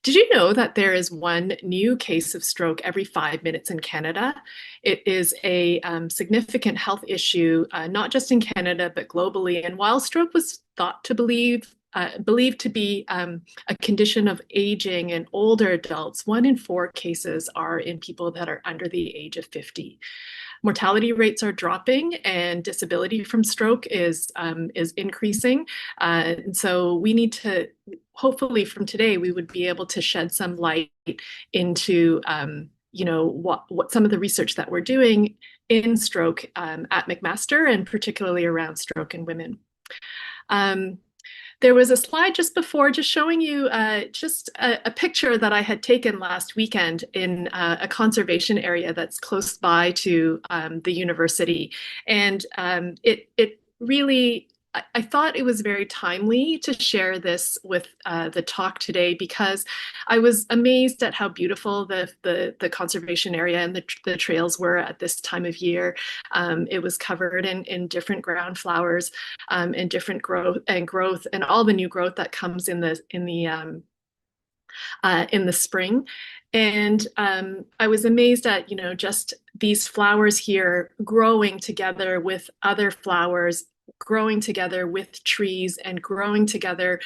Did you know that there is one new case of stroke every 5 minutes in Canada? It is a significant health issue, not just in Canada, but globally. And while stroke was thought to believed to be a condition of aging in older adults, 1 in 4 cases are in people that are under the age of 50. Mortality rates are dropping and disability from stroke is increasing. And so we need to, hopefully from today, we would be able to shed some light into what some of the research that we're doing in stroke at McMaster, and particularly around stroke in women. Um, there was a slide just before just showing you just a picture that I had taken last weekend in a conservation area that's close by to the university. And it really, I thought it was very timely to share this with the talk today, because I was amazed at how beautiful the conservation area and the trails were at this time of year. It was covered in different ground flowers and different growth and all the new growth that comes in the spring. And I was amazed at, just these flowers here growing together with other flowers, growing together with trees, and growing together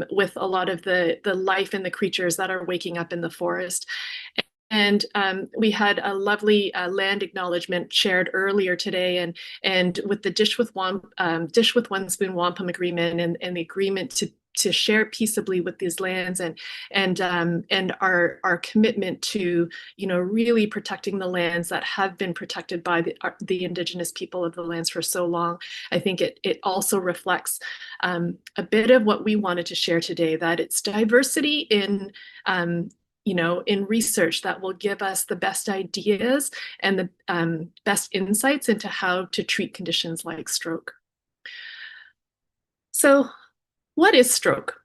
with a lot of the life and the creatures that are waking up in the forest. And we had a lovely land acknowledgement shared earlier today, and with the dish with one spoon wampum agreement, and the agreement to share peaceably with these lands, and our commitment to really protecting the lands that have been protected by the Indigenous people of the lands for so long. I think it also reflects a bit of what we wanted to share today, that it's diversity in in research that will give us the best ideas and the best insights into how to treat conditions like stroke. So, what is stroke?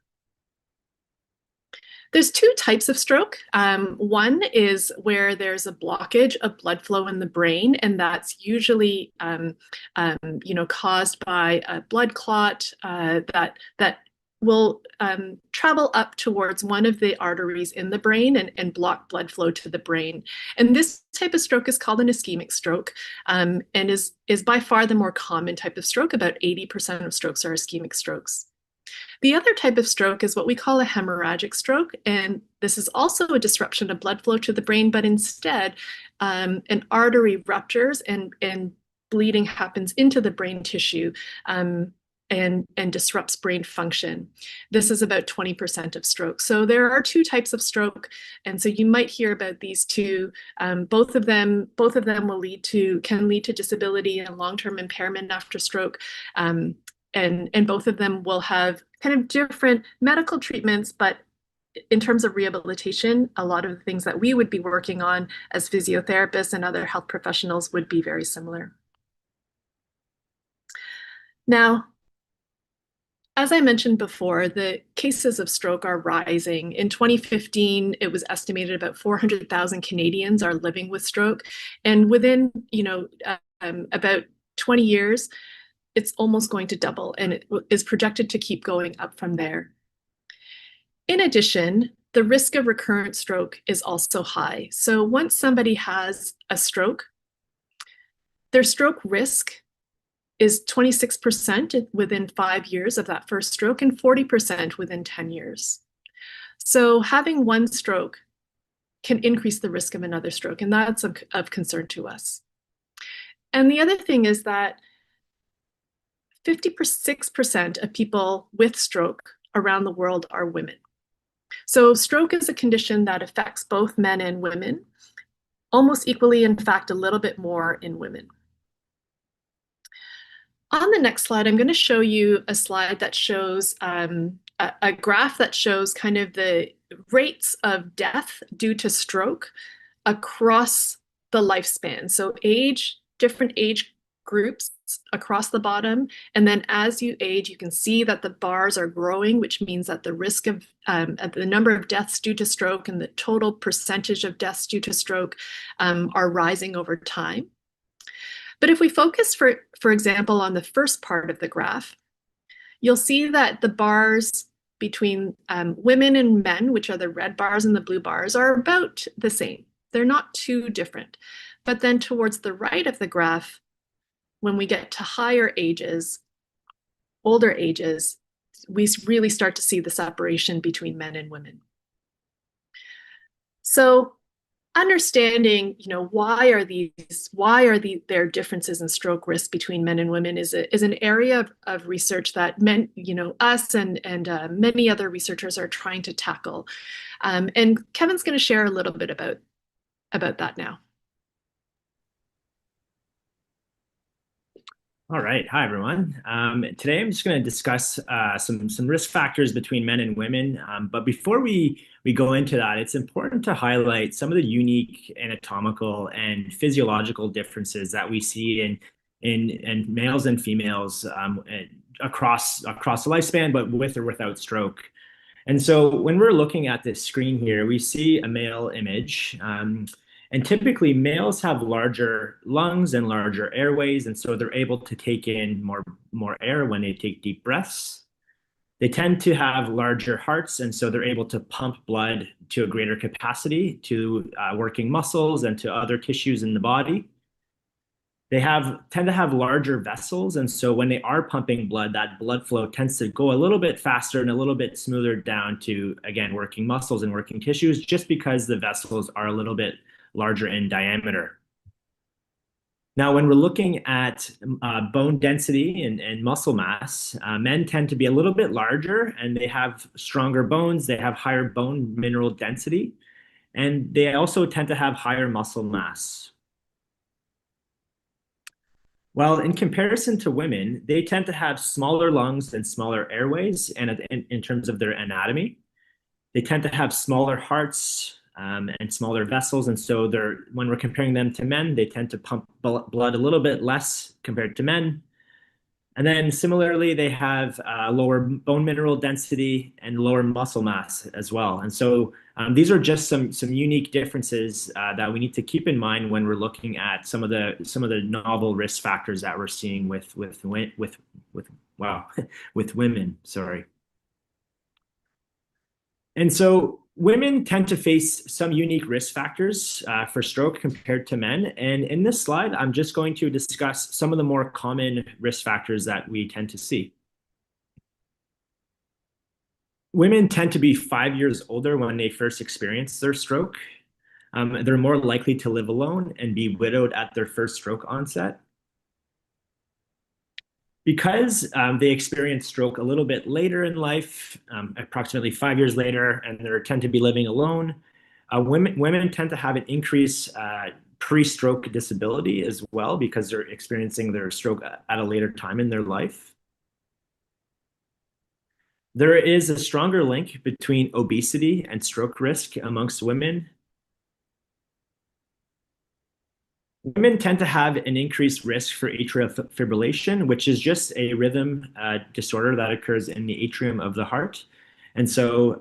There's two types of stroke. One is where there's a blockage of blood flow in the brain, and that's usually, caused by a blood clot that will travel up towards one of the arteries in the brain and block blood flow to the brain. And this type of stroke is called an ischemic stroke, and is by far the more common type of stroke. About 80% of strokes are ischemic strokes. The other type of stroke is what we call a hemorrhagic stroke, and this is also a disruption of blood flow to the brain, but instead an artery ruptures and bleeding happens into the brain tissue and disrupts brain function. This is about 20% of stroke. So there are two types of stroke, and so you might hear about these two. Both of them can lead to disability and long-term impairment after stroke. And both of them will have kind of different medical treatments, but in terms of rehabilitation, a lot of the things that we would be working on as physiotherapists and other health professionals would be very similar. Now, as I mentioned before, the cases of stroke are rising. In 2015, it was estimated about 400,000 Canadians are living with stroke, and within about 20 years, it's almost going to double, and it is projected to keep going up from there. In addition, the risk of recurrent stroke is also high. So once somebody has a stroke, their stroke risk is 26% within 5 years of that first stroke and 40% within 10 years. So having one stroke can increase the risk of another stroke, and that's of concern to us. And the other thing is that 56% of people with stroke around the world are women. So stroke is a condition that affects both men and women, almost equally, in fact, a little bit more in women. On the next slide, I'm going to show you a slide that shows a graph that shows kind of the rates of death due to stroke across the lifespan. So different age groups across the bottom, and then as you age, you can see that the bars are growing, which means that the risk of the number of deaths due to stroke and the total percentage of deaths due to stroke are rising over time. But if we focus, for example, on the first part of the graph, you'll see that the bars between women and men, which are the red bars and the blue bars, are about the same. They're not too different. But then towards the right of the graph, when we get to higher ages, older ages, we really start to see the separation between men and women. So understanding, why are there differences in stroke risk between men and women is an area of research that men, us and many other researchers are trying to tackle. And Kevin's going to share a little bit about that now. All right. Hi, everyone. Today I'm just going to discuss some risk factors between men and women. But before we go into that, it's important to highlight some of the unique anatomical and physiological differences that we see in males and females across the lifespan, but with or without stroke. And so when we're looking at this screen here, we see a male image. And typically, males have larger lungs and larger airways, and so they're able to take in more air when they take deep breaths. They tend to have larger hearts, and so they're able to pump blood to a greater capacity to working muscles and to other tissues in the body. They tend to have larger vessels, and so when they are pumping blood, that blood flow tends to go a little bit faster and a little bit smoother down to, again, working muscles and working tissues, just because the vessels are a little bit larger in diameter. Now, when we're looking at bone density and muscle mass, men tend to be a little bit larger and they have stronger bones, they have higher bone mineral density, and they also tend to have higher muscle mass. While in comparison to women, they tend to have smaller lungs and smaller airways, and in terms of their anatomy, they tend to have smaller hearts and smaller vessels, and so when we're comparing them to men, they tend to pump blood a little bit less compared to men. And then similarly, they have lower bone mineral density and lower muscle mass as well. And so these are just some unique differences that we need to keep in mind when we're looking at some of the novel risk factors that we're seeing with wow with women. Sorry. And so women tend to face some unique risk factors for stroke compared to men. And in this slide, I'm just going to discuss some of the more common risk factors that we tend to see. Women tend to be 5 years older when they first experience their stroke. They're more likely to live alone and be widowed at their first stroke onset. Because they experience stroke a little bit later in life, approximately 5 years later, and they tend to be living alone, women tend to have an increased pre-stroke disability as well because they're experiencing their stroke at a later time in their life. There is a stronger link between obesity and stroke risk amongst women. Women tend to have an increased risk for atrial fibrillation, which is just a rhythm disorder that occurs in the atrium of the heart. And so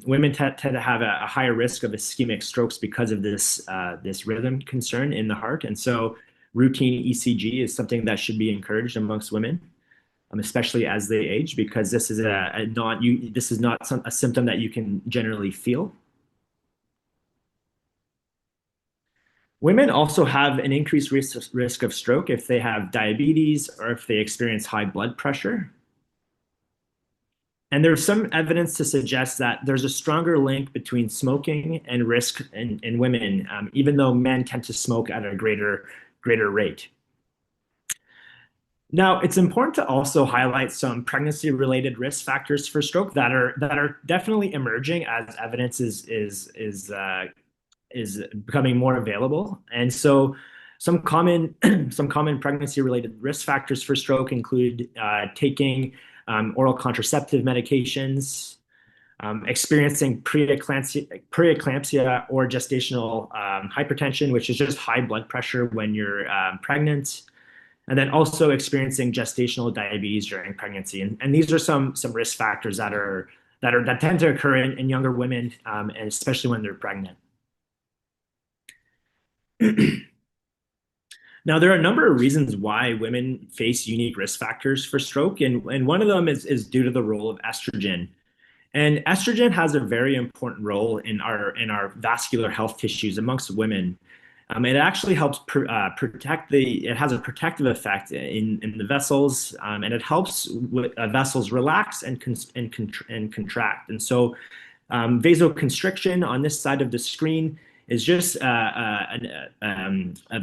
women tend to have a higher risk of ischemic strokes because of this rhythm concern in the heart. And so routine ECG is something that should be encouraged amongst women, especially as they age, because this is not a symptom that you can generally feel. Women also have an increased risk of stroke if they have diabetes or if they experience high blood pressure. And there's some evidence to suggest that there's a stronger link between smoking and risk in women, even though men tend to smoke at a greater rate. Now, it's important to also highlight some pregnancy-related risk factors for stroke that are definitely emerging as evidence is becoming more available. And so some common pregnancy-related risk factors for stroke include taking oral contraceptive medications, experiencing preeclampsia or gestational hypertension, which is just high blood pressure when you're pregnant, and then also experiencing gestational diabetes during pregnancy. And these are some risk factors that tend to occur in younger women, and especially when they're pregnant. Now, there are a number of reasons why women face unique risk factors for stroke, and one of them is due to the role of estrogen. And estrogen has a very important role in our vascular health tissues amongst women. It actually helps protect it has a protective effect in the vessels, and it helps vessels relax and contract. And so vasoconstriction on this side of the screen is just an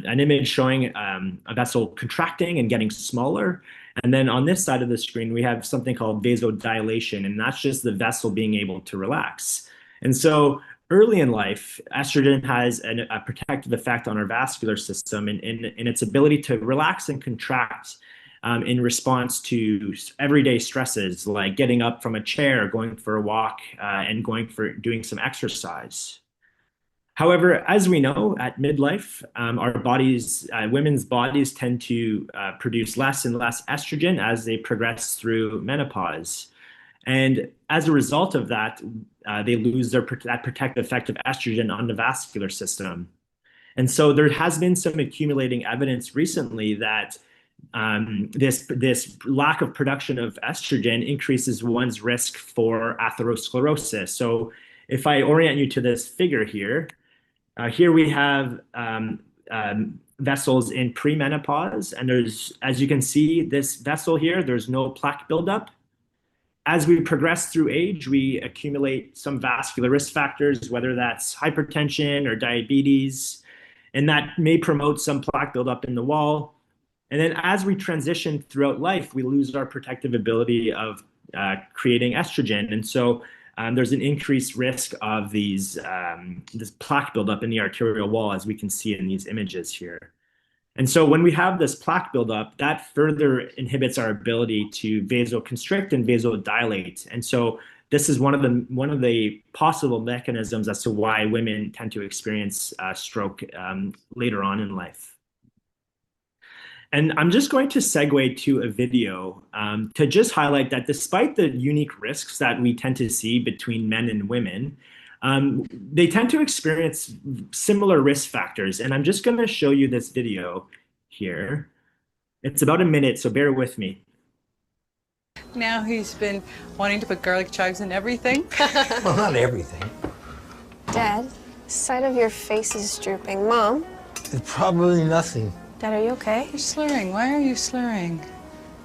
image showing a vessel contracting and getting smaller. And then on this side of the screen, we have something called vasodilation, and that's just the vessel being able to relax. And so early in life, estrogen has a protective effect on our vascular system in its ability to relax and contract in response to everyday stresses like getting up from a chair, going for a walk, and doing some exercise. However, as we know, at midlife, our bodies, women's bodies tend to produce less and less estrogen as they progress through menopause. And as a result of that, they lose that protective effect of estrogen on the vascular system. And so there has been some accumulating evidence recently that this lack of production of estrogen increases one's risk for atherosclerosis. So if I orient you to this figure here, here we have vessels in premenopause, and as you can see, this vessel here, there's no plaque buildup. As we progress through age, we accumulate some vascular risk factors, whether that's hypertension or diabetes, and that may promote some plaque buildup in the wall. And then as we transition throughout life, we lose our protective ability of creating estrogen. And so there's an increased risk of this plaque buildup in the arterial wall, as we can see in these images here. And so when we have this plaque buildup, that further inhibits our ability to vasoconstrict and vasodilate. And so this is one of the possible mechanisms as to why women tend to experience stroke later on in life. And I'm just going to segue to a video to just highlight that despite the unique risks that we tend to see between men and women, they tend to experience similar risk factors. And I'm just going to show you this video here. It's about a minute, so bear with me. Now he's been wanting to put garlic chives in everything. Well, not everything. Dad, the side of your face is drooping. Mom? It's probably nothing. Dad, are you okay? You're slurring. Why are you slurring?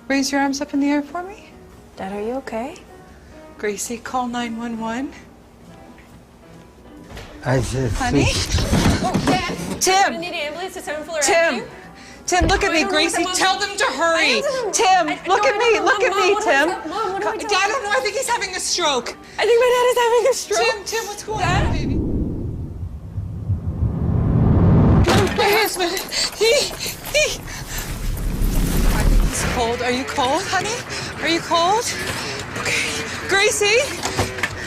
Raise your arms up in the air for me. Dad, are you okay? Gracie, call 911. I said, Honey? Oh, Dad! Tim! I'm gonna need an ambulance to 7th floor Tim! Avenue. Tim, look at me, Mom, Gracie. Mom, Tell them to hurry. Tim, Look at me. Look at me, Tim. Mom, what do I tell I don't know. I think he's having a stroke. I think my dad is having a stroke. Tim, what's going on, baby? My husband, he. I think he's cold. Are you cold, honey? Are you cold? Okay. Gracie.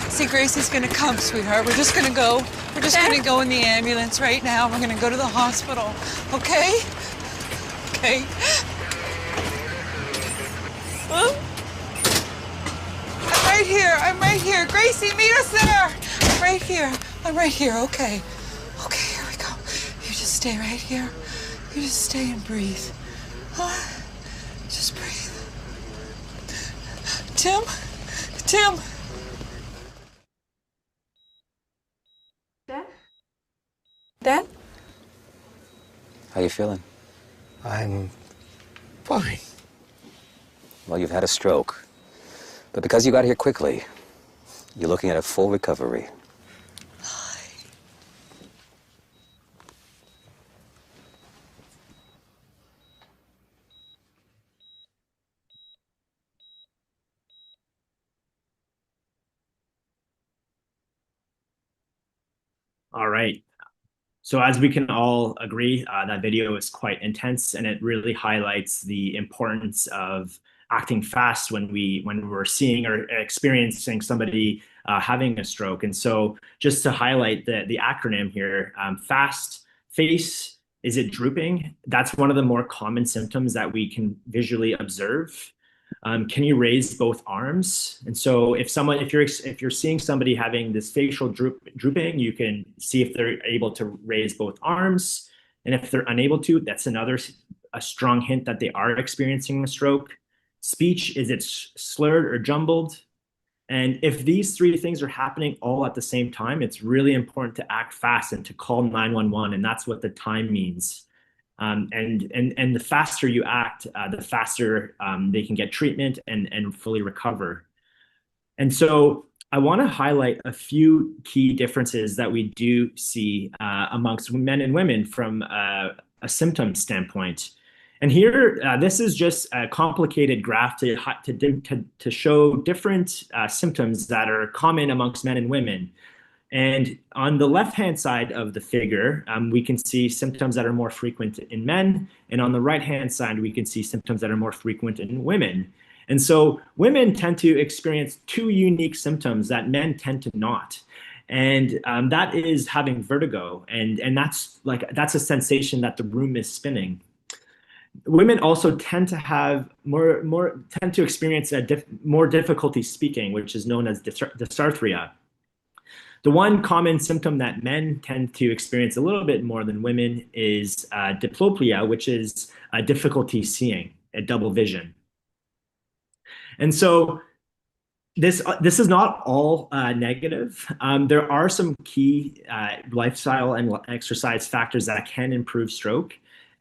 See, Gracie's gonna come, sweetheart. We're just gonna go. We're just gonna go in the ambulance right now. We're gonna go to the hospital. Okay? Okay. Huh? I'm right here. I'm right here. Gracie, meet us there. I'm right here. I'm right here. Okay. Okay, here we go. You just stay right here. You just stay and breathe. Just breathe. Tim? Tim? Dad? Dad? How you feeling? I'm fine. Well, you've had a stroke. But because you got here quickly, you're looking at a full recovery. All right. So as we can all agree, that video is quite intense, and it really highlights the importance of acting fast when we're seeing or experiencing somebody having a stroke. And so just to highlight the acronym here, FAST, face, is it drooping? That's one of the more common symptoms that we can visually observe. Can you raise both arms? And so if you're seeing somebody having this facial drooping, you can see if they're able to raise both arms. And if they're unable to, that's a strong hint that they are experiencing a stroke. Speech, is it slurred or jumbled? And if these three things are happening all at the same time, it's really important to act fast and to call 911. And that's what the time means. And the faster you act, the faster they can get treatment and fully recover. And so I want to highlight a few key differences that we do see amongst men and women from a symptom standpoint. And here, this is just a complicated graph to show different symptoms that are common amongst men and women. And on the left-hand side of the figure, we can see symptoms that are more frequent in men. And on the right-hand side, we can see symptoms that are more frequent in women. And so women tend to experience two unique symptoms that men tend to not. And that is having vertigo. And that's a sensation that the room is spinning. Women also tend to have tend to experience more difficulty speaking, which is known as dysarthria. The one common symptom that men tend to experience a little bit more than women is diplopia, which is difficulty seeing, a double vision. And so this is not all negative. There are some key lifestyle and exercise factors that can improve stroke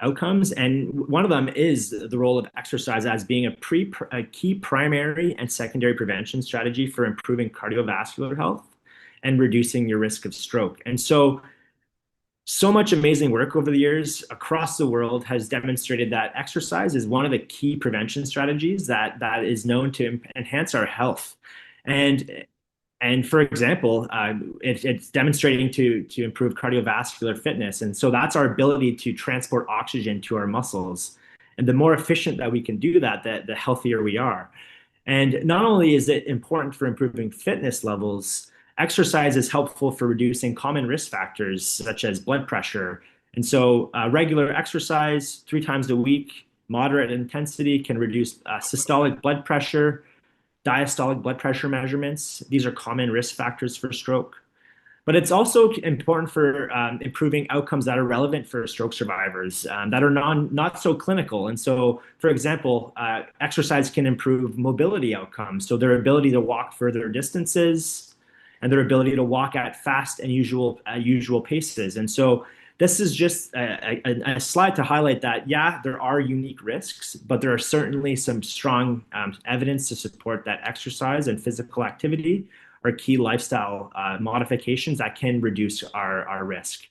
outcomes. And one of them is the role of exercise as being a key primary and secondary prevention strategy for improving cardiovascular health and reducing your risk of stroke. And so much amazing work over the years across the world has demonstrated that exercise is one of the key prevention strategies that is known to enhance our health. And for example, it's demonstrating to improve cardiovascular fitness. And so that's our ability to transport oxygen to our muscles. And the more efficient that we can do that, the healthier we are. And not only is it important for improving fitness levels, exercise is helpful for reducing common risk factors such as blood pressure. And so regular exercise 3 times a week, moderate intensity, can reduce systolic blood pressure, diastolic blood pressure measurements. These are common risk factors for stroke. But it's also important for improving outcomes that are relevant for stroke survivors that are not so clinical. And so, for example, exercise can improve mobility outcomes. So their ability to walk further distances and their ability to walk at fast and usual paces. And so this is just a slide to highlight that, yeah, there are unique risks, but there are certainly some strong evidence to support that exercise and physical activity are key lifestyle modifications that can reduce our risk.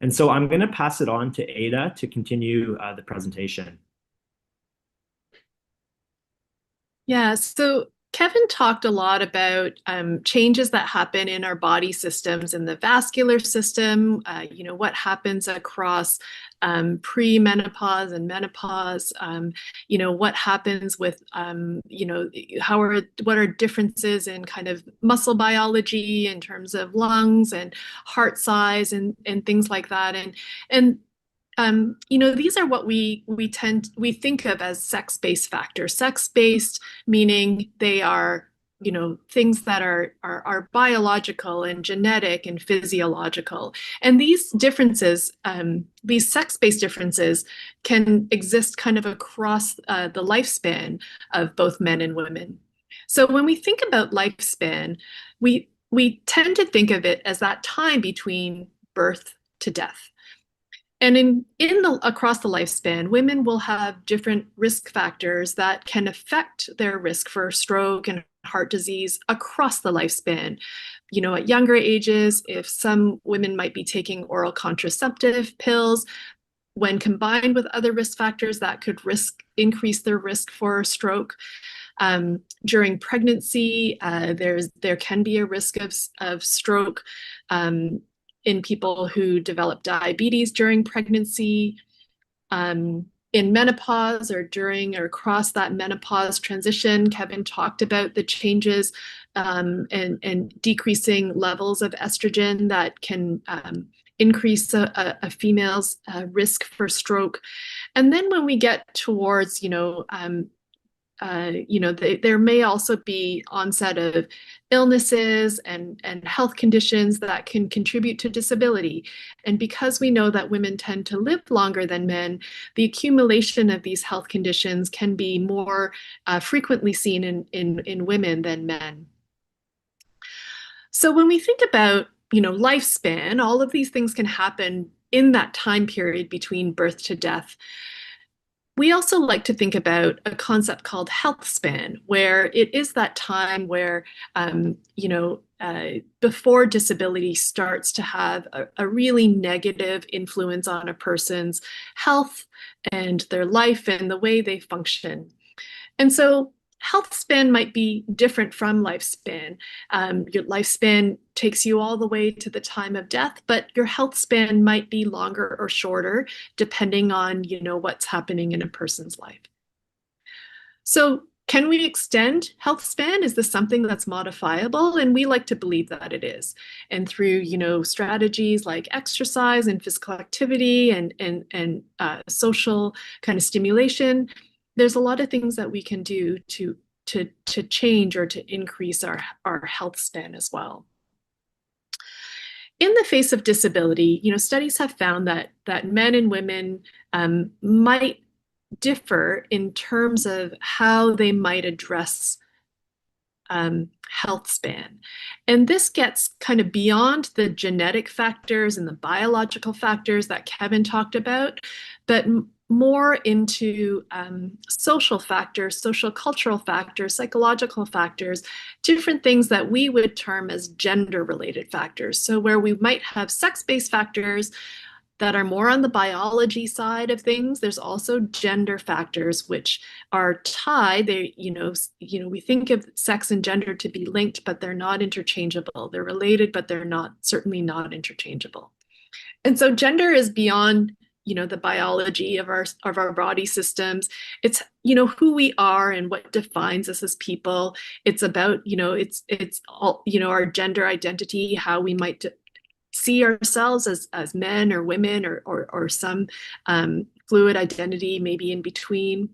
And so I'm going to pass it on to Ada to continue the presentation. Yeah, so Kevin talked a lot about changes that happen in our body systems, in the vascular system, what happens across pre-menopause and menopause, what happens with, what are differences in kind of muscle biology in terms of lungs and heart size and things like that. And these are what we think of as sex-based factors. Sex-based meaning they are, things that are biological and genetic and physiological. And these differences, these sex-based differences, can exist kind of across the lifespan of both men and women. So when we think about lifespan, we tend to think of it as that time between birth to death. And across the lifespan, women will have different risk factors that can affect their risk for stroke and heart disease across the lifespan. At younger ages, if some women might be taking oral contraceptive pills, when combined with other risk factors, that could increase their risk for stroke. During pregnancy, there can be a risk of stroke. In people who develop diabetes during pregnancy, in menopause or during or across that menopause transition. Kevin talked about the changes and decreasing levels of estrogen that can increase a female's risk for stroke. And then when we get towards, there may also be onset of illnesses and health conditions that can contribute to disability. And because we know that women tend to live longer than men, the accumulation of these health conditions can be more frequently seen in women than men. So when we think about, lifespan, all of these things can happen in that time period between birth to death. We also like to think about a concept called health span, where it is that time where, before disability starts to have a really negative influence on a person's health and their life and the way they function. And so health span might be different from lifespan. Your lifespan takes you all the way to the time of death, but your health span might be longer or shorter, depending on, what's happening in a person's life. So can we extend health span? Is this something that's modifiable? And we like to believe that it is. And through, strategies like exercise and physical activity and social kind of stimulation, there's a lot of things that we can do to change or to increase our health span as well. In the face of disability, studies have found that men and women might differ in terms of how they might address health span. And this gets kind of beyond the genetic factors and the biological factors that Kevin talked about, but more into social factors, social cultural factors, psychological factors, different things that we would term as gender-related factors. So where we might have sex-based factors that are more on the biology side of things, there's also gender factors which are tied. They, we think of sex and gender to be linked, but they're not interchangeable. They're related, but they're certainly not interchangeable. And so gender is beyond the biology of our body systems. It's who we are and what defines us as people. It's about it's all our gender identity, how we might see ourselves as men or women or some fluid identity maybe in between,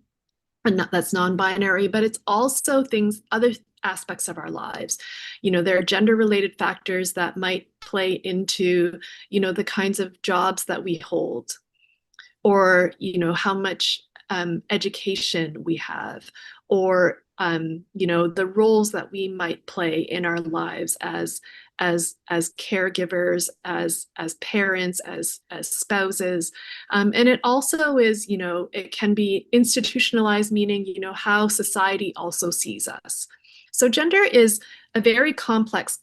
and that's non-binary. But it's also other aspects of our lives. There are gender-related factors that might play into the kinds of jobs that we hold, or how much education we have, or the roles that we might play in our lives as caregivers, as parents, as spouses. And it also is, it can be institutionalized, meaning, how society also sees us. So gender is a very complex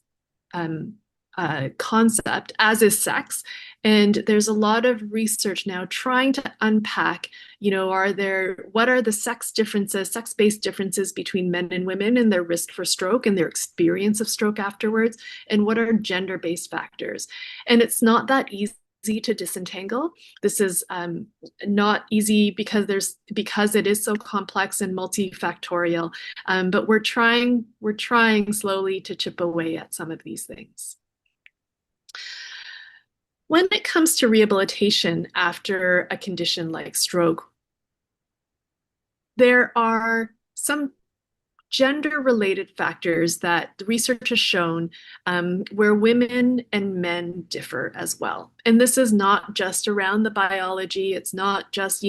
concept, as is sex. And there's a lot of research now trying to unpack, what are the sex-based differences between men and women and their risk for stroke and their experience of stroke afterwards, and what are gender-based factors. And it's not that easy to disentangle. This is not easy because it is so complex and multifactorial. But we're trying slowly to chip away at some of these things. When it comes to rehabilitation after a condition like stroke, there are some gender-related factors that the research has shown where women and men differ as well. And this is not just around the biology. It's not just,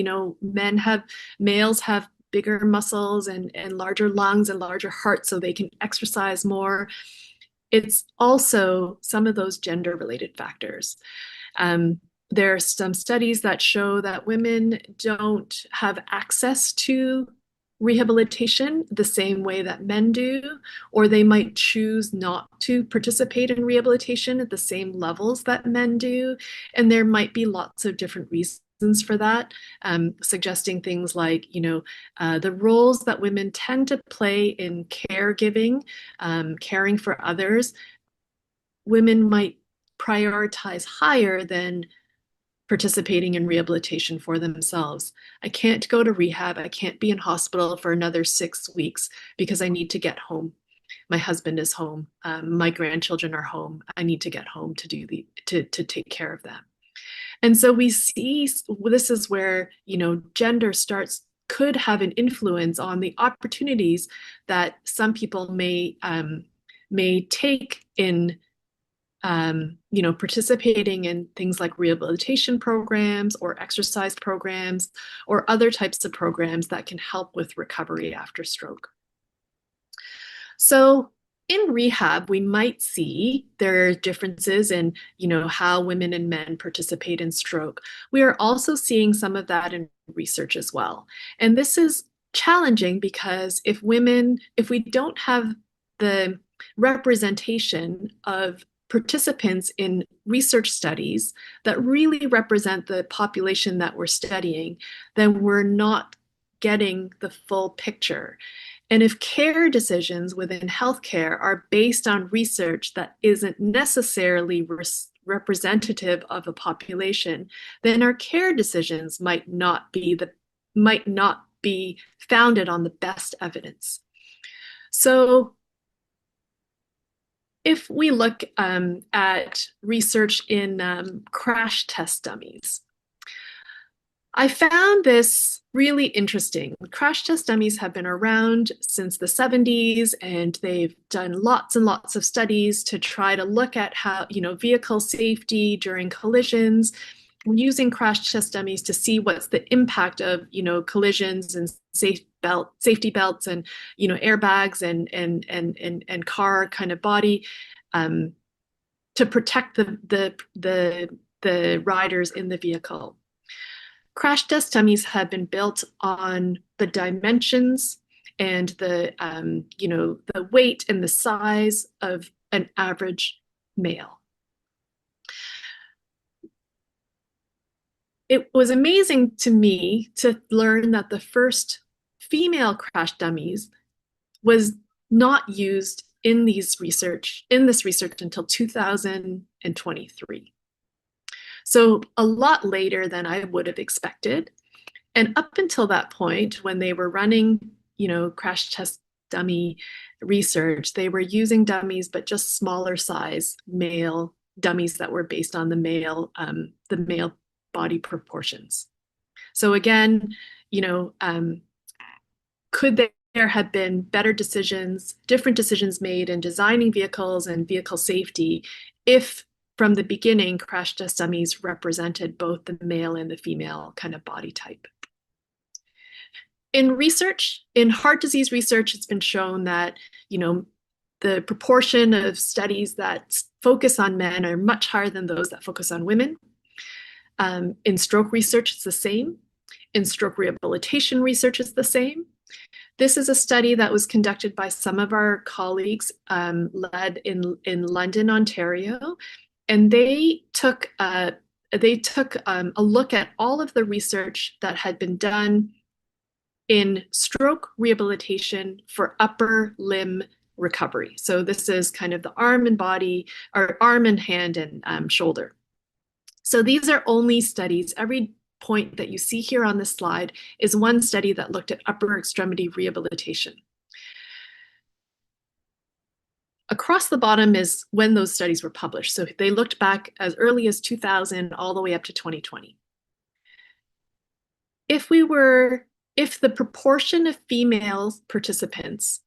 males have bigger muscles and larger lungs and larger hearts so they can exercise more. It's also some of those gender-related factors. There are some studies that show that women don't have access to rehabilitation the same way that men do, or they might choose not to participate in rehabilitation at the same levels that men do. And there might be lots of different reasons for that, suggesting things like, the roles that women tend to play in caregiving, caring for others, women might prioritize higher than participating in rehabilitation for themselves. I can't go to rehab. I can't be in hospital for another 6 weeks because I need to get home. My husband is home. My grandchildren are home. I need to get home to take care of them. And so we see this is where, gender could have an influence on the opportunities that some people may take in participating in things like rehabilitation programs or exercise programs or other types of programs that can help with recovery after stroke. So in rehab, we might see there are differences in, how women and men participate in stroke. We are also seeing some of that in research as well. And this is challenging because if we don't have the representation of participants in research studies that really represent the population that we're studying, then we're not getting the full picture. And if care decisions within healthcare are based on research that isn't necessarily representative of a population, then our care decisions might not be founded on the best evidence. So if we look at research in crash test dummies, I found this really interesting. Crash test dummies have been around since the 70s, and they've done lots and lots of studies to try to look at how, vehicle safety during collisions, using crash test dummies to see what's the impact of, collisions and safety belts and, airbags and car kind of body to protect the riders in the vehicle. Crash test dummies have been built on the dimensions and the weight and the size of an average male. It was amazing to me to learn that the first female crash dummies was not used in this research until 2023. So a lot later than I would have expected. And up until that point, when they were running, crash test dummy research, they were using dummies, but just smaller size male dummies that were based on the male body proportions. So again, could there have been better decisions, different decisions made in designing vehicles and vehicle safety if from the beginning, crash test dummies represented both the male and the female kind of body type? In research, in heart disease research, it's been shown that, the proportion of studies that focus on men are much higher than those that focus on women. In stroke research, it's the same. In stroke rehabilitation research, it's the same. This is a study that was conducted by some of our colleagues, led in London, Ontario. And they took a look at all of the research that had been done in stroke rehabilitation for upper limb recovery. So this is kind of the arm and body, or arm and hand and shoulder. So these are only studies. Every point that you see here on this slide is one study that looked at upper extremity rehabilitation. Across the bottom is when those studies were published. So they looked back as early as 2000 all the way up to 2020. If the proportion of female participants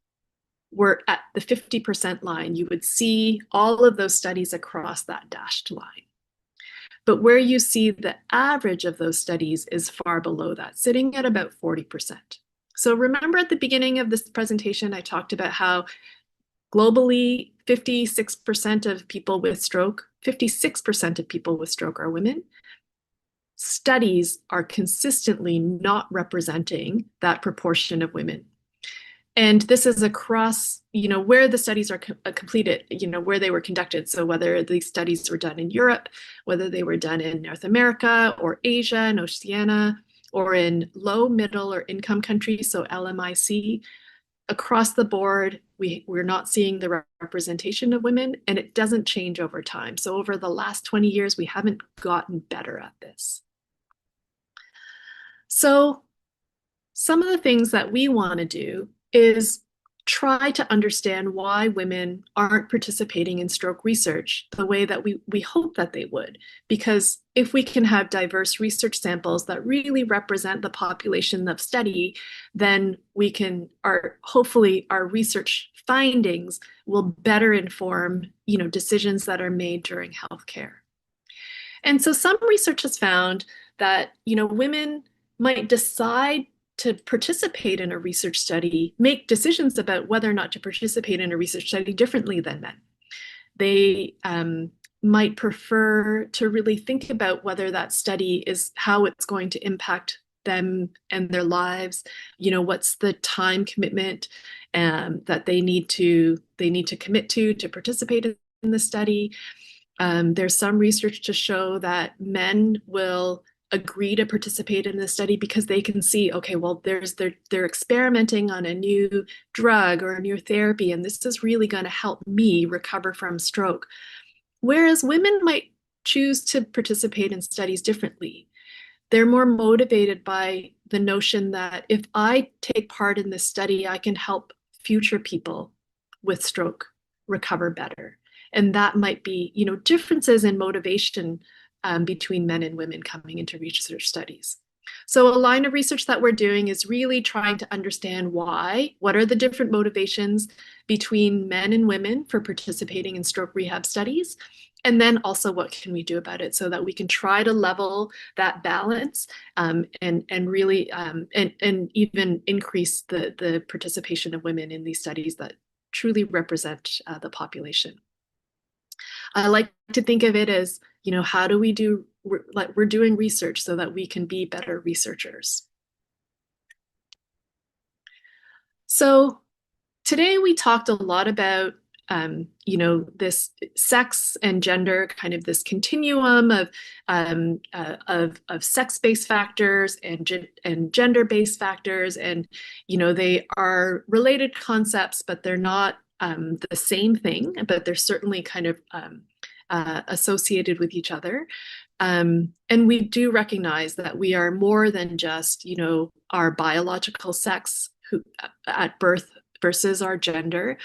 were at the 50% line, you would see all of those studies across that dashed line. But where you see the average of those studies is far below that, sitting at about 40%. So remember at the beginning of this presentation, I talked about how globally, 56% of people with stroke, 56% of people with stroke are women. Studies are consistently not representing that proportion of women. And this is across, where the studies are completed, where they were conducted. So whether these studies were done in Europe, whether they were done in North America or Asia and Oceania, or in low, middle, or income countries, so LMIC, across the board, we're not seeing the representation of women, and it doesn't change over time. So over the last 20 years, we haven't gotten better at this. So some of the things that we want to do is try to understand why women aren't participating in stroke research the way that we hope that they would. Because if we can have diverse research samples that really represent the population of study, then we can, hopefully our research findings will better inform, decisions that are made during healthcare. And so some research has found that, women might decide to participate in a research study make decisions about whether or not to participate in a research study differently than men. They might prefer to really think about whether that study is how it's going to impact them and their lives. What's the time commitment that they need to commit to participate in the study. There's some research to show that men will agree to participate in the study because they can see, okay, well, they're experimenting on a new drug or a new therapy, and this is really going to help me recover from stroke. Whereas women might choose to participate in studies differently. They're more motivated by the notion that if I take part in this study, I can help future people with stroke recover better. And that might be, differences in motivation between men and women coming into research studies. So a line of research that we're doing is really trying to understand what are the different motivations between men and women for participating in stroke rehab studies? And then also what can we do about it so that we can try to level that balance and really and even increase the participation of women in these studies that truly represent the population. I like to think of it as, how do we do, we're doing research so that we can be better researchers. So today we talked a lot about, this sex and gender, kind of this continuum of sex-based factors and gender-based factors, and they are related concepts, but they're not the same thing, but they're certainly kind of associated with each other. And we do recognize that we are more than just, our biological sex at birth versus our gender.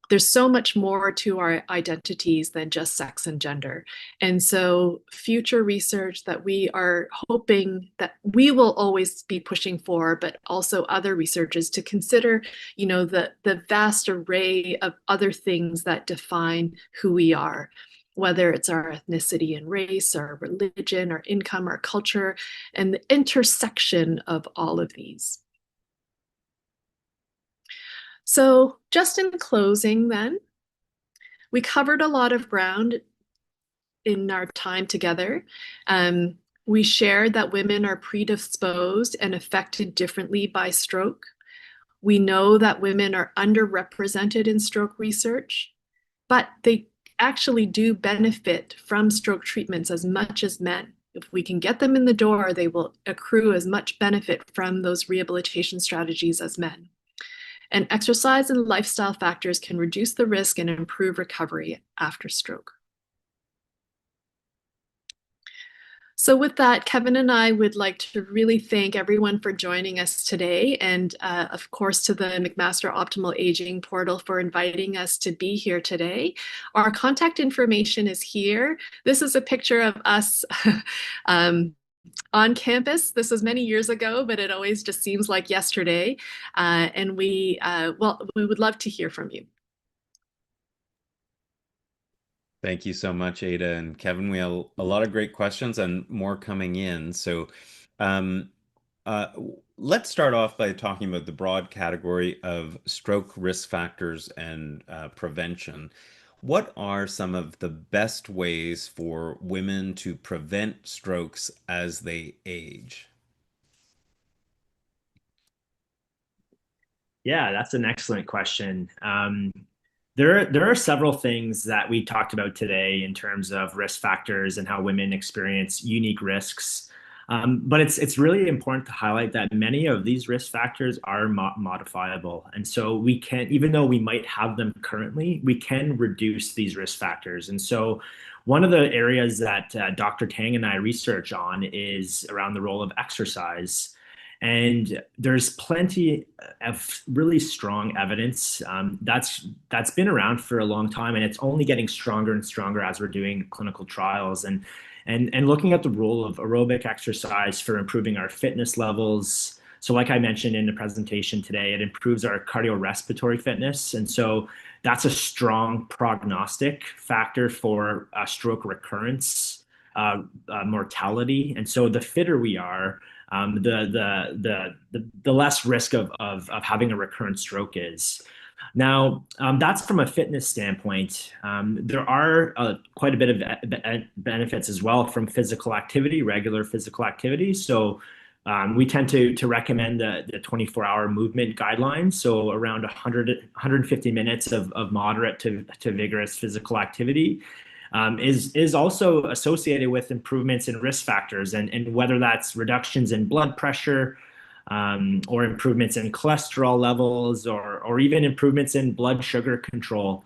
There's so much more to our identities than just sex and gender. And so future research that we are hoping that we will always be pushing for, but also other researchers to consider, the vast array of other things that define who we are, whether it's our ethnicity and race, our religion, our income, our culture, and the intersection of all of these. So just in closing then, we covered a lot of ground in our time together. We shared that women are predisposed and affected differently by stroke. We know that women are underrepresented in stroke research, but they actually do benefit from stroke treatments as much as men. If we can get them in the door, they will accrue as much benefit from those rehabilitation strategies as men. And exercise and lifestyle factors can reduce the risk and improve recovery after stroke. So with that, Kevin and I would like to really thank everyone for joining us today, and of course to the McMaster Optimal Aging portal for inviting us to be here today. Our contact information is here. This is a picture of us on campus. This was many years ago, but it always just seems like yesterday. And we would love to hear from you. Thank you so much, Ada and Kevin. We have a lot of great questions and more coming in. So let's start off by talking about the broad category of stroke risk factors and prevention. What are some of the best ways for women to prevent strokes as they age? Yeah, that's an excellent question. There are several things that we talked about today in terms of risk factors and how women experience unique risks. But it's really important to highlight that many of these risk factors are modifiable. And so we can, even though we might have them currently, we can reduce these risk factors. And so one of the areas that Dr. Tang and I research on is around the role of exercise. And there's plenty of really strong evidence that's been around for a long time, and it's only getting stronger and stronger as we're doing clinical trials and looking at the role of aerobic exercise for improving our fitness levels. So like I mentioned in the presentation today, it improves our cardiorespiratory fitness. And so that's a strong prognostic factor for stroke recurrence, mortality. And so the fitter we are, the less risk of having a recurrent stroke is. Now, that's from a fitness standpoint. There are quite a bit of benefits as well from physical activity, regular physical activity. So we tend to recommend the 24-hour movement guidelines. So around 150 minutes of moderate to vigorous physical activity is also associated with improvements in risk factors, and whether that's reductions in blood pressure, or improvements in cholesterol levels, or even improvements in blood sugar control.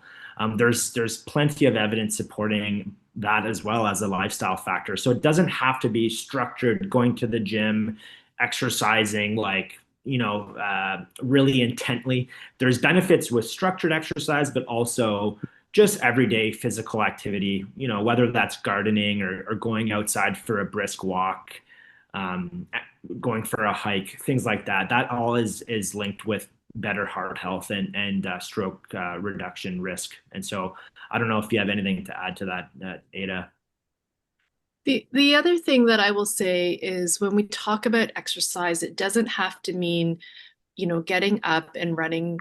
There's plenty of evidence supporting that as well as a lifestyle factor. So it doesn't have to be structured, going to the gym, exercising like, really intently. There's benefits with structured exercise, but also just everyday physical activity, whether that's gardening or going outside for a brisk walk, um, going for a hike, things like that. That all is linked with better heart health and stroke reduction risk. And so I don't know if you have anything to add to that, Ada. The other thing that I will say is when we talk about exercise, it doesn't have to mean, getting up and running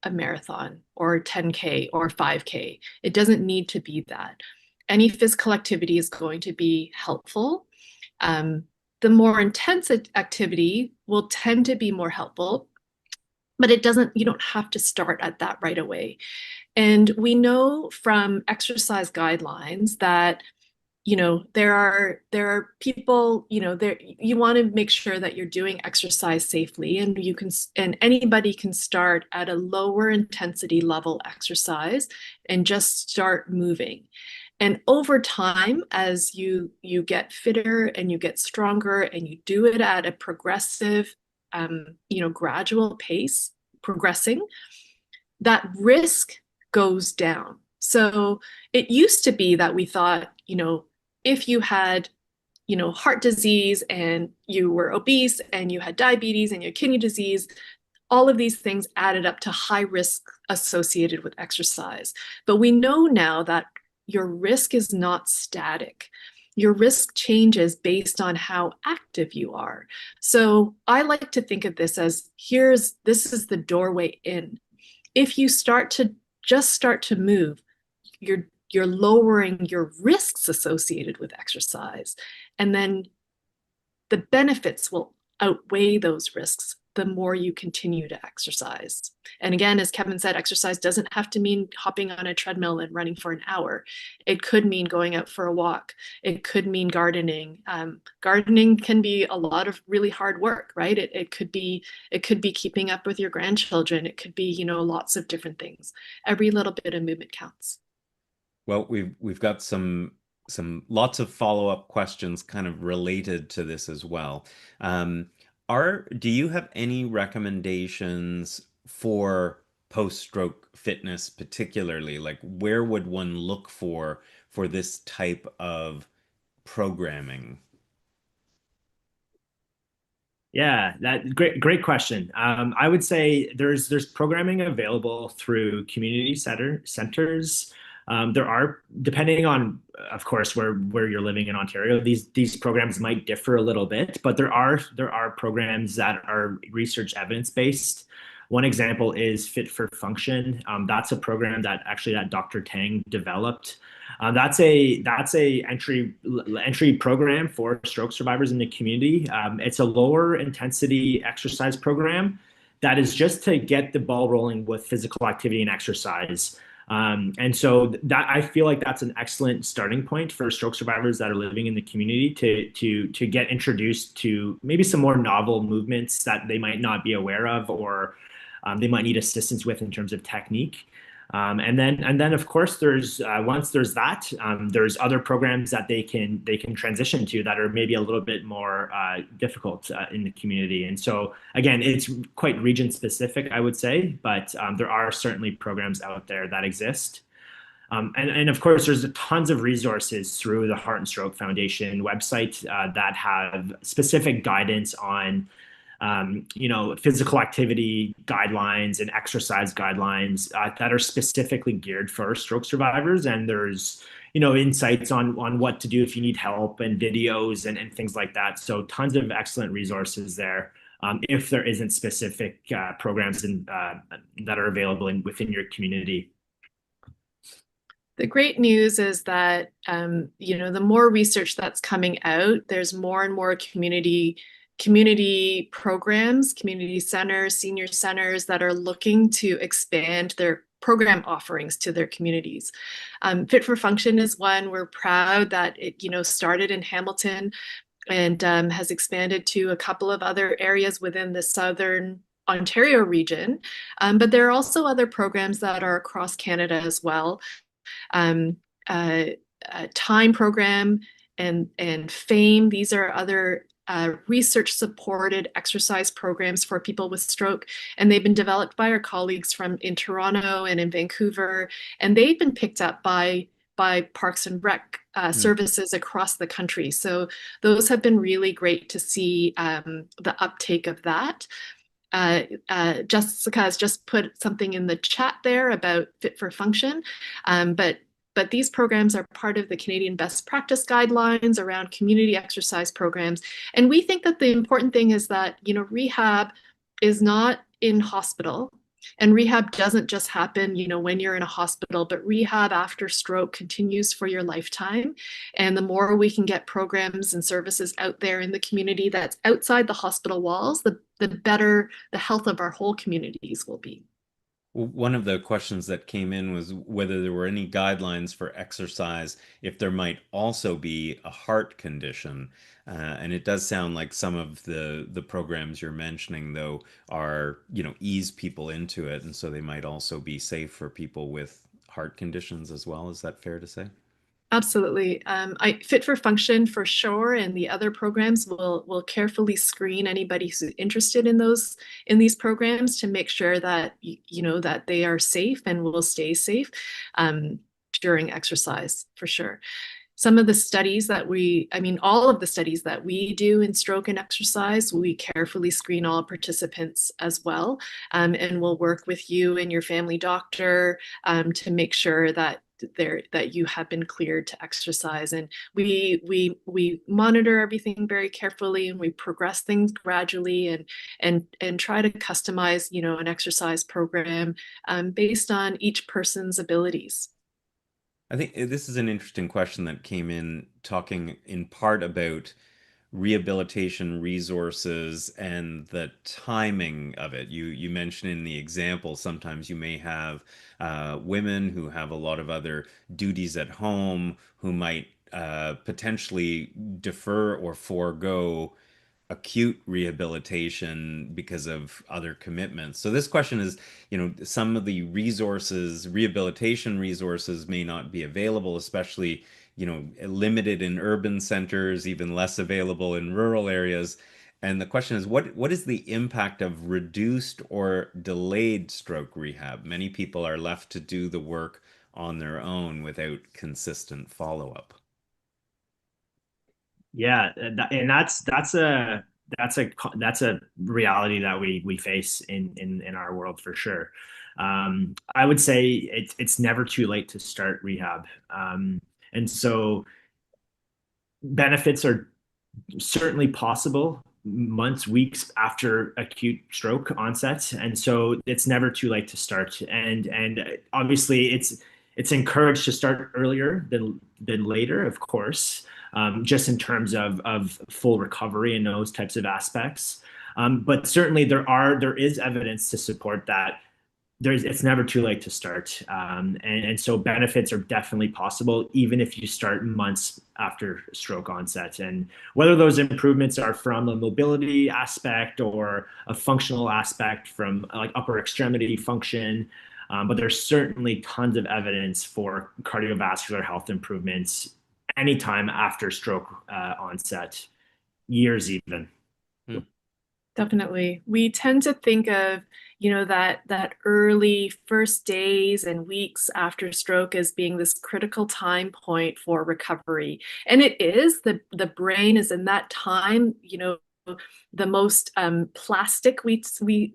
a marathon or 10K or 5K. It doesn't need to be that. Any physical activity is going to be helpful. The more intense activity will tend to be more helpful, but you don't have to start at that right away. And we know from exercise guidelines that there are people, you want to make sure that you're doing exercise safely, and anybody can start at a lower intensity level exercise and just start moving. And over time, as you get fitter and you get stronger and you do it at a progressive, gradual pace, progressing, that risk goes down. So it used to be that we thought, if you had, heart disease and you were obese and you had diabetes and you had kidney disease, all of these things added up to high risk associated with exercise. But we know now that your risk is not static. Your risk changes based on how active you are. So I like to think of this as this is the doorway in. If you start to move, you're lowering your risks associated with exercise. And then the benefits will outweigh those risks the more you continue to exercise. And again, as Kevin said, exercise doesn't have to mean hopping on a treadmill and running for an hour. It could mean going out for a walk. It could mean gardening. Gardening can be a lot of really hard work, right? It could be keeping up with your grandchildren. It could be, lots of different things. Every little bit of movement counts. Well, we've got some lots of follow-up questions kind of related to this as well. Do you have any recommendations for post-stroke fitness, particularly? Like, where would one look for this type of programming? Yeah, that great question. I would say there's programming available through community centers. There are, depending on, of course, where you're living in Ontario, these programs might differ a little bit, but there are programs that are research evidence based. One example is Fit for Function. That's a program that Dr. Tang developed. That's a entry program for stroke survivors in the community. It's a lower intensity exercise program that is just to get the ball rolling with physical activity and exercise. And so that I feel like that's an excellent starting point for stroke survivors that are living in the community to get introduced to maybe some more novel movements that they might not be aware of, or they might need assistance with in terms of technique. And then of course there's once there's that, there's other programs that they can transition to that are maybe a little bit more difficult in the community. And so again, it's quite region specific, I would say, but there are certainly programs out there that exist. And of course, there's tons of resources through the Heart and Stroke Foundation website that have specific guidance on physical activity guidelines and exercise guidelines that are specifically geared for stroke survivors. And there's, insights on what to do if you need help and videos and things like that. So tons of excellent resources there. If there isn't specific programs that are available within your community. The great news is that the more research that's coming out, there's more and more community programs, community centers, senior centers that are looking to expand their program offerings to their communities. Fit for Function is one. We're proud that it started in Hamilton and has expanded to a couple of other areas within the Southern Ontario region. But there are also other programs that are across Canada as well. um, Time program and FAME. These are other research-supported exercise programs for people with stroke, and they've been developed by our colleagues in Toronto and in Vancouver, and they've been picked up by Parks and Rec services across the country. So those have been really great to see the uptake of that. Jessica has just put something in the chat there about Fit for Function, but these programs are part of the Canadian best practice guidelines around community exercise programs. And we think that the important thing is that, rehab is not in hospital, and rehab doesn't just happen, when you're in a hospital, but rehab after stroke continues for your lifetime. And the more we can get programs and services out there in the community that's outside the hospital walls, the better the health of our whole communities will be. One of the questions that came in was whether there were any guidelines for exercise if there might also be a heart condition. And it does sound like some of the programs you're mentioning, though, are, ease people into it. And so they might also be safe for people with heart conditions as well. Is that fair to say? Absolutely. Fit for Function for sure, and the other programs will carefully screen anybody who's interested in these programs to make sure that that they are safe and will stay safe during exercise for sure. Some of the studies all of the studies that we do in stroke and exercise, we carefully screen all participants as well, and we'll work with you and your family doctor to make sure that you have been cleared to exercise. And we monitor everything very carefully, and we progress things gradually and try to customize an exercise program based on each person's abilities. I think this is an interesting question that came in, talking in part about rehabilitation resources and the timing of it. You mentioned in the example, sometimes you may have women who have a lot of other duties at home who might potentially defer or forego acute rehabilitation because of other commitments. So this question is, some of the resources, rehabilitation resources may not be available, especially, limited in urban centers, even less available in rural areas. And the question is, what is the impact of reduced or delayed stroke rehab? Many people are left to do the work on their own without consistent follow-up. Yeah, and that's a reality that we face in our world for sure. I would say it's never too late to start rehab, and so benefits are certainly possible months, weeks after acute stroke onset, and so it's never too late to start. And obviously, it's encouraged to start earlier than later, of course, just in terms of full recovery and those types of aspects. But certainly, there is evidence to support that it's never too late to start. And so benefits are definitely possible, even if you start months after stroke onset. And whether those improvements are from a mobility aspect or a functional aspect from like upper extremity function, but there's certainly tons of evidence for cardiovascular health improvements anytime after stroke onset, years even. Definitely. We tend to think of, that early first days and weeks after stroke as being this critical time point for recovery. And it is. The brain is in that time, the most plastic, we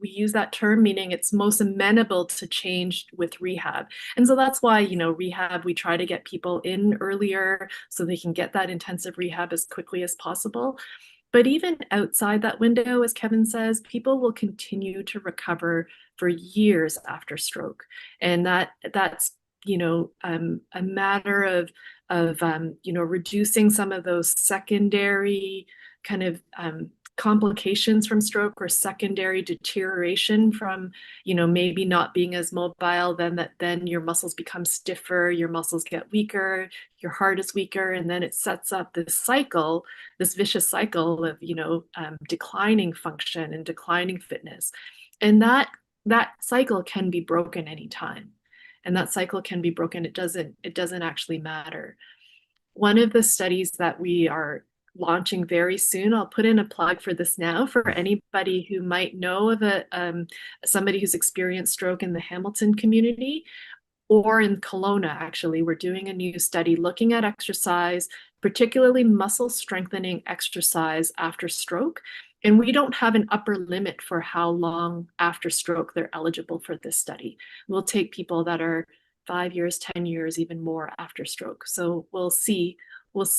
use that term, meaning it's most amenable to change with rehab. And so that's why, rehab, we try to get people in earlier so they can get that intensive rehab as quickly as possible. But even outside that window, as Kevin says, people will continue to recover for years after stroke. And that's a matter of reducing some of those secondary kind of complications from stroke or secondary deterioration from maybe not being as mobile, then your muscles become stiffer, your muscles get weaker, your heart is weaker, and then it sets up this vicious cycle of declining function and declining fitness. And that cycle can be broken anytime. And that cycle can be broken. It doesn't actually matter. One of the studies that we are launching very soon, I'll put in a plug for this now, for anybody who might know of somebody who's experienced stroke in the Hamilton community or in Kelowna. Actually, we're doing a new study looking at exercise, particularly muscle strengthening exercise after stroke. And we don't have an upper limit for how long after stroke they're eligible for this study. We'll take people that are 5 years, 10 years, even more after stroke. So we'll see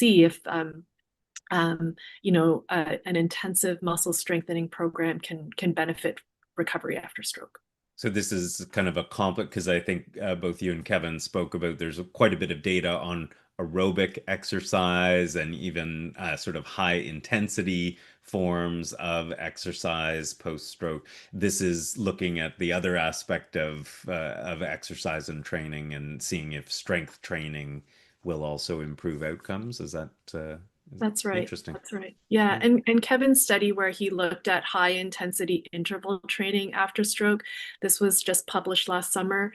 if an intensive muscle strengthening program can benefit recovery after stroke. So this is kind of a complex, because I think both you and Kevin spoke about there's quite a bit of data on aerobic exercise and even sort of high intensity forms of exercise post-stroke. This is looking at the other aspect of exercise and training and seeing if strength training will also improve outcomes. Is that That's right. interesting? That's right. Yeah. And Kevin's study where he looked at high intensity interval training after stroke, this was just published last summer.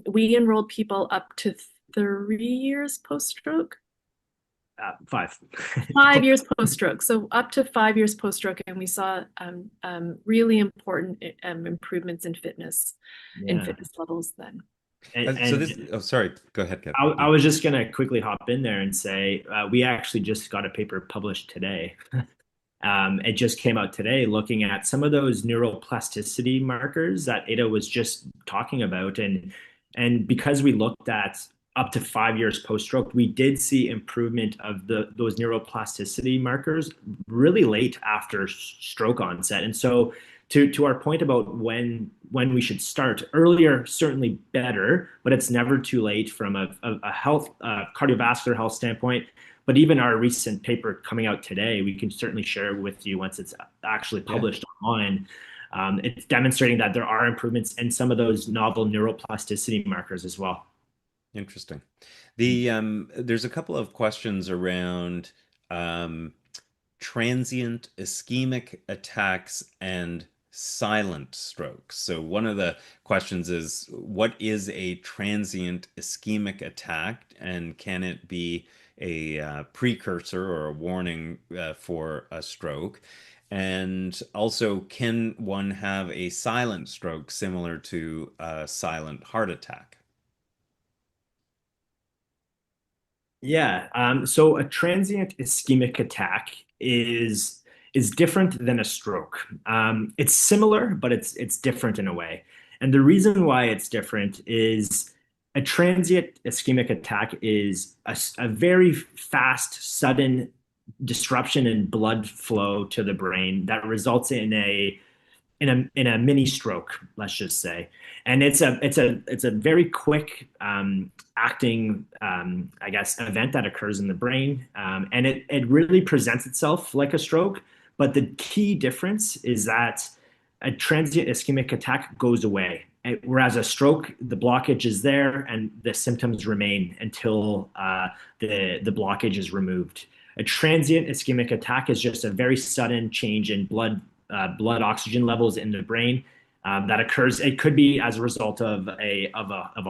We enrolled people up to 3 years post-stroke. 5. 5 years post-stroke. So up to 5 years post-stroke, and we saw really important improvements in fitness, in fitness levels then. Sorry, go ahead, Kevin. I was just going to quickly hop in there and say we actually just got a paper published today. It just came out today looking at some of those neuroplasticity markers that Ada was just talking about. And because we looked at up to 5 years post-stroke, we did see improvement of those neuroplasticity markers really late after stroke onset. And so to our point about when we should start, earlier certainly better, but it's never too late from a cardiovascular health standpoint. But even our recent paper coming out today, we can certainly share with you once it's actually published online. It's demonstrating that there are improvements in some of those novel neuroplasticity markers as well. Interesting. There's a couple of questions around transient ischemic attacks and silent strokes. So one of the questions is, what is a transient ischemic attack, and can it be a precursor or a warning for a stroke? And also, can one have a silent stroke similar to a silent heart attack? Yeah. So a transient ischemic attack is different than a stroke. It's similar, but it's different in a way. And the reason why it's different is a transient ischemic attack is a very fast, sudden disruption in blood flow to the brain that results in a mini stroke, let's just say. And it's a very quick acting I guess event that occurs in the brain, and it really presents itself like a stroke. But the key difference is that a transient ischemic attack goes away, whereas a stroke, the blockage is there and the symptoms remain until the blockage is removed. A transient ischemic attack is just a very sudden change in blood oxygen levels in the brain that occurs. It could be as a result of a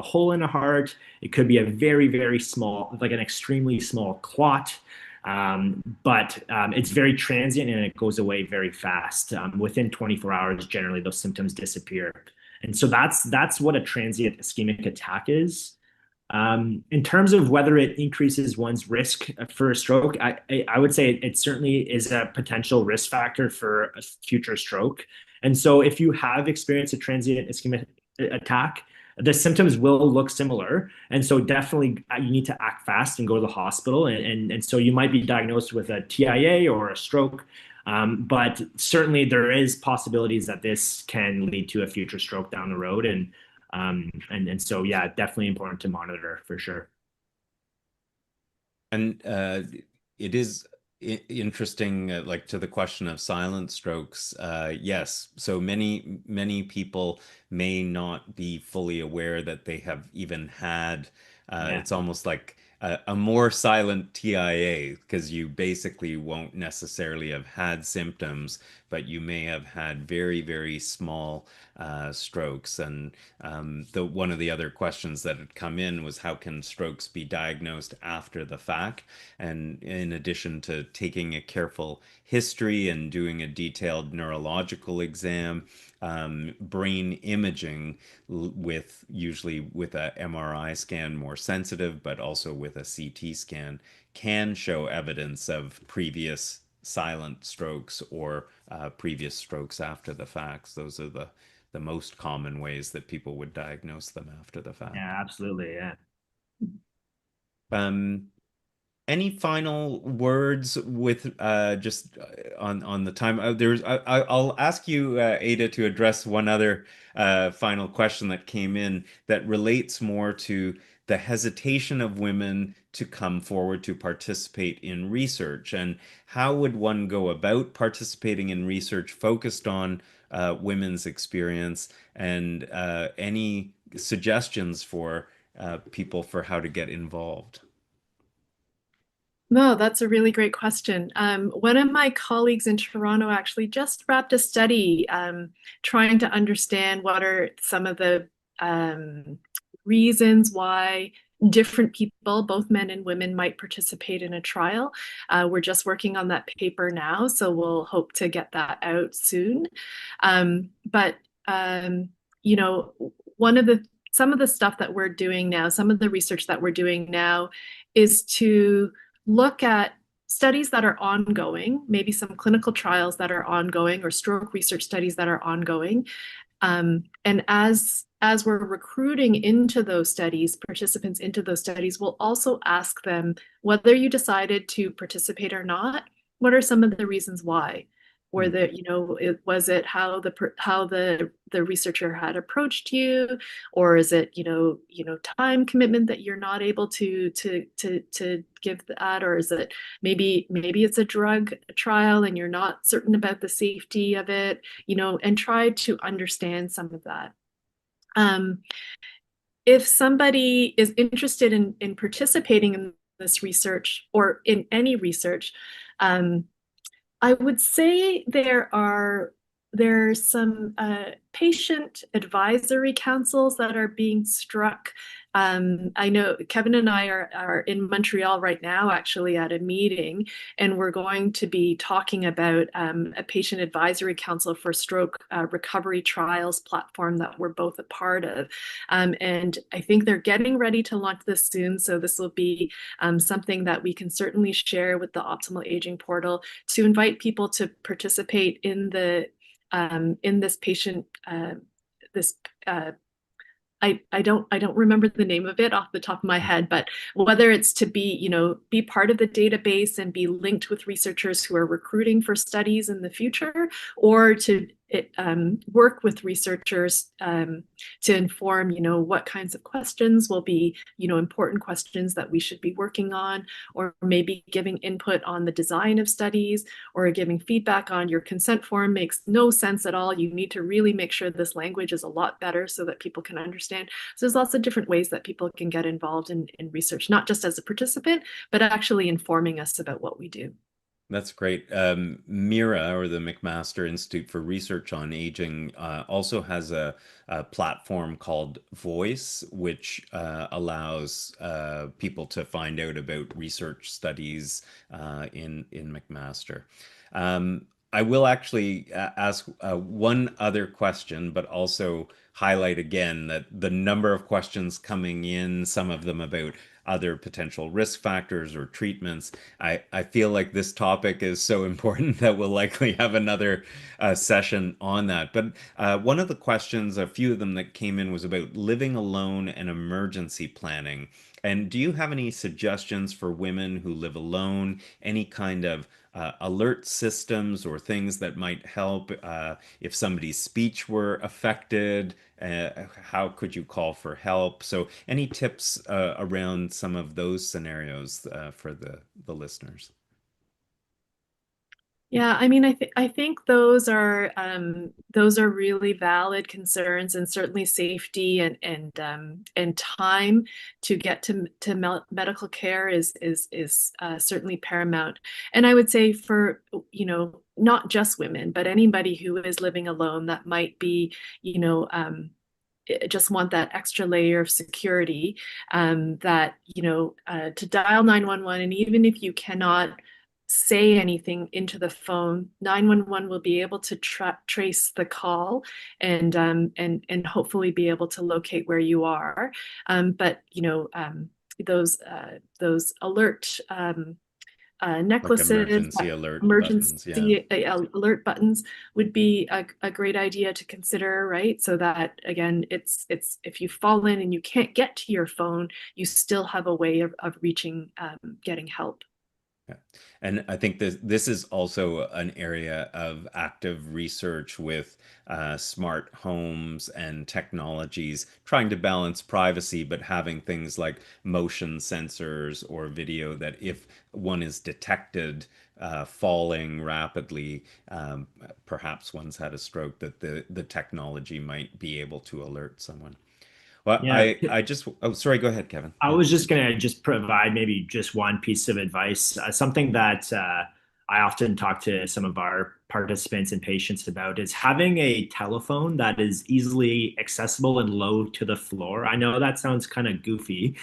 hole in a heart. It could be a very, very small, like an extremely small clot. But it's very transient and it goes away very fast. Within 24 hours, generally those symptoms disappear. And so that's what a transient ischemic attack is. In terms of whether it increases one's risk for a stroke, I would say it certainly is a potential risk factor for a future stroke. And so if you have experienced a transient ischemic attack, the symptoms will look similar. And so definitely you need to act fast and go to the hospital. And so you might be diagnosed with a TIA or a stroke. But certainly there is possibilities that this can lead to a future stroke down the road. And so, yeah, definitely important to monitor for sure. And it is interesting, like to the question of silent strokes. Yes, so many people may not be fully aware that they have even had. Yeah. It's almost like a more silent TIA because you basically won't necessarily have had symptoms, but you may have had very small strokes. And the one of the other questions that had come in was how can strokes be diagnosed after the fact? And in addition to taking a careful history and doing a detailed neurological exam, brain imaging with usually with a MRI scan more sensitive, but also with a CT scan can show evidence of previous silent strokes or previous strokes after the facts. Those are the most common ways that people would diagnose them after the fact. Yeah, absolutely. Yeah. Um, any final words with just on the time? I'll ask you, Ada, to address one other final question that came in that relates more to the hesitation of women to come forward to participate in research, and how would one go about participating in research focused on women's experience, and any suggestions for people for how to get involved? No, that's a really great question. One of my colleagues in Toronto actually just wrapped a study trying to understand what are some of the reasons why different people, both men and women, might participate in a trial. We're just working on that paper now, so we'll hope to get that out soon. But you know, some of the stuff that we're doing now, some of the research that we're doing now is to look at studies that are ongoing, maybe some clinical trials that are ongoing or stroke research studies that are ongoing. And as we're recruiting into those studies, participants into those studies, we'll also ask them whether you decided to participate or not, what are some of the reasons why? Or that, was it how the researcher had approached you, or is it, time commitment that you're not able to give that, or is it maybe it's a drug trial and you're not certain about the safety of it, and try to understand some of that. If somebody is interested in participating in this research or in any research, I would say there's some patient advisory councils that are being struck. I know Kevin and I are in Montreal right now, actually at a meeting, and we're going to be talking about a patient advisory council for stroke recovery trials platform that we're both a part of. And I think they're getting ready to launch this soon. So this will be something that we can certainly share with the Optimal Aging portal to invite people to participate in this patient this I don't remember the name of it off the top of my head, but whether it's to be part of the database and be linked with researchers who are recruiting for studies in the future, or to work with researchers to inform, what kinds of questions will be, important questions that we should be working on, or maybe giving input on the design of studies, or giving feedback on your consent form makes no sense at all. You need to really make sure this language is a lot better so that people can understand. So there's lots of different ways that people can get involved in research, not just as a participant, but actually informing us about what we do. That's great. MIRA, or the McMaster Institute for Research on Aging, also has a platform called Voice, which allows people to find out about research studies in McMaster. I will actually ask one other question, but also highlight again that the number of questions coming in, some of them about other potential risk factors or treatments. I feel like this topic is so important that we'll likely have another session on that. But one of the questions, a few of them that came in, was about living alone and emergency planning. And do you have any suggestions for women who live alone? Any kind of alert systems or things that might help if somebody's speech were affected? How could you call for help? So, any tips around some of those scenarios for the listeners? Yeah, I mean, I think those are really valid concerns, and certainly safety and time to get to medical care is certainly paramount. And I would say for, not just women, but anybody who is living alone that might be, you know, just want that extra layer of security, that, to dial 911. And even if you cannot say anything into the phone, 911 will be able to trace the call and hopefully be able to locate where you are. But those alert Like necklaces, emergency alert buttons, yeah. emergency alert buttons would be a great idea to consider, right? So that again, it's if you fall in and you can't get to your phone, you still have a way of reaching, getting help. Yeah. And I think this is also an area of active research with smart homes and technologies, trying to balance privacy, but having things like motion sensors or video that if one is detected falling rapidly, perhaps one's had a stroke, that the technology might be able to alert someone. Well, Yeah, I just, oh, sorry, go ahead, Kevin. I Yeah. was just gonna just provide maybe just one piece of advice, something that I often talk to some of our participants and patients about is having a telephone that is easily accessible and low to the floor. I know that sounds kind of goofy,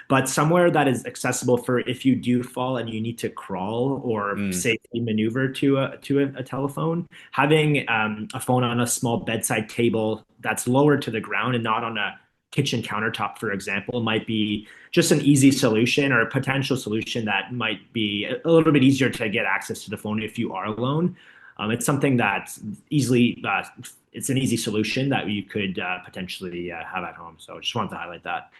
but somewhere that is accessible for if you do fall and you need to crawl or Mm. safely maneuver to a telephone. Having a phone on a small bedside table that's lower to the ground and not on a kitchen countertop, for example, might be just an easy solution or a potential solution that might be a little bit easier to get access to the phone if you are alone. It's something that easily, it's an easy solution that you could potentially have at home. So I just wanted to highlight that.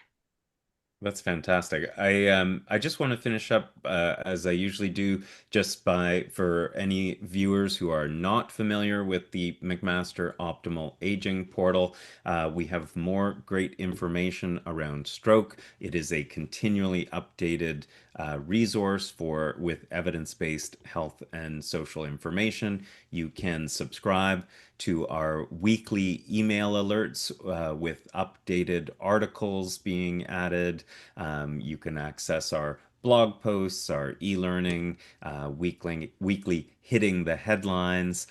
That's fantastic. I just want to finish up as I usually do, just by for any viewers who are not familiar with the McMaster Optimal Aging Portal. We have more great information around stroke. It is a continually updated resource for with evidence-based health and social information. You can subscribe to our weekly email alerts with updated articles being added. You can access our blog posts, our e-learning, weekly hitting the headlines,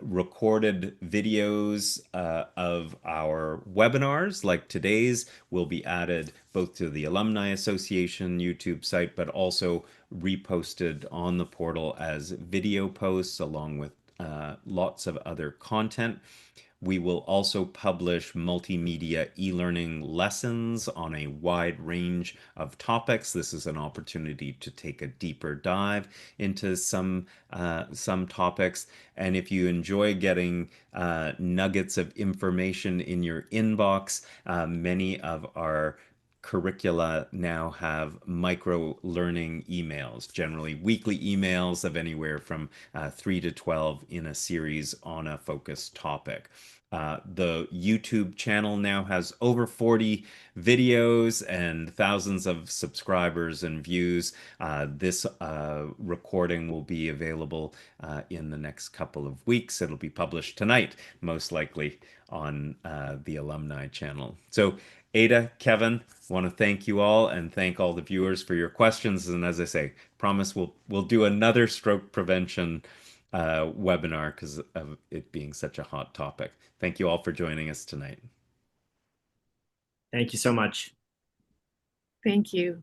recorded videos of our webinars like today's will be added both to the Alumni Association YouTube site, but also reposted on the portal as video posts along with lots of other content. We will also publish multimedia e-learning lessons on a wide range of topics. This is an opportunity to take a deeper dive into some topics. And if you enjoy getting nuggets of information in your inbox, many of our curricula now have micro learning emails, generally weekly emails of anywhere from 3 to 12 in a series on a focused topic. The YouTube channel now has over 40 videos and thousands of subscribers and views. This recording will be available in the next couple of weeks. It'll be published tonight, most likely on the Alumni channel. So Ada, Kevin, want to thank you all and thank all the viewers for your questions. And as I say, promise we'll do another stroke prevention webinar because of it being such a hot topic. Thank you all for joining us tonight. Thank you so much. Thank you.